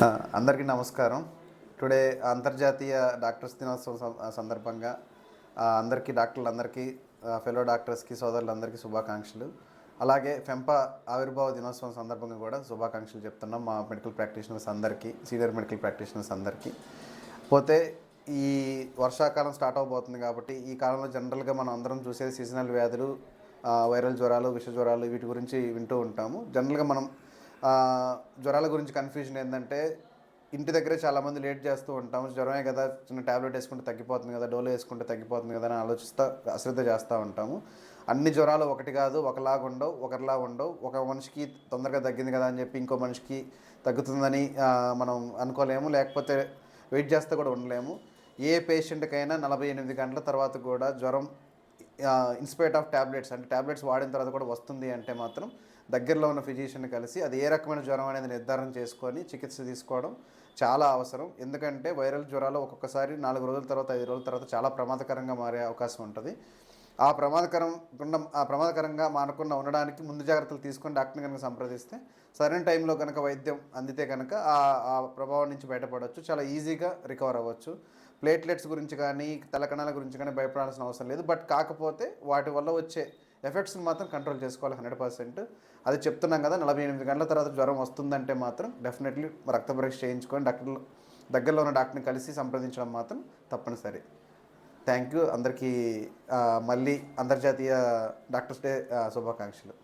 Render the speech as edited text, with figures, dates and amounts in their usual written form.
అందరికీ నమస్కారం. టుడే అంతర్జాతీయ డాక్టర్స్ దినోత్సవం సందర్భంగా అందరికీ డాక్టర్లందరికీ ఫెలో డాక్టర్స్కి సోదరులందరికీ శుభాకాంక్షలు. అలాగే ఫెంపా ఆవిర్భావ దినోత్సవం సందర్భంగా కూడా శుభాకాంక్షలు చెప్తున్నాం మా మెడికల్ ప్రాక్టీషనర్స్ అందరికీ, సీనియర్ మెడికల్ ప్రాక్టీషనర్స్ అందరికీ. పోతే ఈ వర్షాకాలం స్టార్ట్ అవబోతుంది కాబట్టి ఈ కాలంలో జనరల్గా మనం అందరం చూసేది సీజనల్ వ్యాధులు, వైరల్ జ్వరాలు, విష జ్వరాలు వీటి గురించి వింటూ ఉంటాము. జనరల్గా మనం జ్వరాల గురించి కన్ఫ్యూజన్ ఏంటంటే ఇంటి దగ్గరే చాలామంది లేట్ చేస్తూ ఉంటాము. జ్వరమే కదా, చిన్న ట్యాబ్లెట్ వేసుకుంటే తగ్గిపోతుంది కదా, డోలో వేసుకుంటే తగ్గిపోతుంది కదా అని ఆలోచిస్తూ అశ్రద్ధ చేస్తూ ఉంటాము. అన్ని జ్వరాలు ఒకటి కాదు, ఒకలాగా ఉండవు, ఒకరిలా ఉండవు. ఒక మనిషికి తొందరగా తగ్గింది కదా అని చెప్పి ఇంకో మనిషికి తగ్గుతుందని మనం అనుకోలేము, లేకపోతే వెయిట్ చేస్తే కూడా ఉండలేము. ఏ పేషెంట్కైనా 48 గంటల తర్వాత కూడా జ్వరం ఇన్స్పైట్ ఆఫ్ ట్యాబ్లెట్స్, అంటే ట్యాబ్లెట్స్ వాడిన తర్వాత కూడా వస్తుంది అంటే మాత్రం దగ్గరలో ఉన్న ఫిజిషియన్ని కలిసి అది ఏ రకమైన జ్వరం అనేది నిర్ధారణ చేసుకొని చికిత్స తీసుకోవడం చాలా అవసరం. ఎందుకంటే వైరల్ జ్వరాలు ఒక్కొక్కసారి 4 రోజుల తర్వాత 5 రోజుల తర్వాత చాలా ప్రమాదకరంగా మారే అవకాశం ఉంటుంది. ఆ ప్రమాదకరంగా మానకుండా ఉండడానికి ముందు జాగ్రత్తలు తీసుకొని డాక్టర్ని కనుక సంప్రదిస్తే సరైన టైంలో కనుక వైద్యం అందితే కనుక ఆ ప్రభావం నుంచి బయటపడవచ్చు, చాలా ఈజీగా రికవర్ అవ్వచ్చు. ప్లేట్లెట్స్ గురించి కానీ తెల్ల కణాల గురించి కానీ భయపడాల్సిన అవసరం లేదు. బట్ కాకపోతే వాటి వల్ల వచ్చే ఎఫెక్ట్స్ని మాత్రం కంట్రోల్ చేసుకోవాలి 100%. అది చెప్తున్నాం కదా, 48 గంటల తర్వాత జ్వరం వస్తుందంటే మాత్రం డెఫినెట్లీ రక్త పరీక్ష చేయించుకొని దగ్గరలో ఉన్న డాక్టర్ని కలిసి సంప్రదించడం మాత్రం తప్పనిసరి. థ్యాంక్ యూ అందరికీ. మళ్ళీ అంతర్జాతీయ డాక్టర్స్ డే శుభాకాంక్షలు.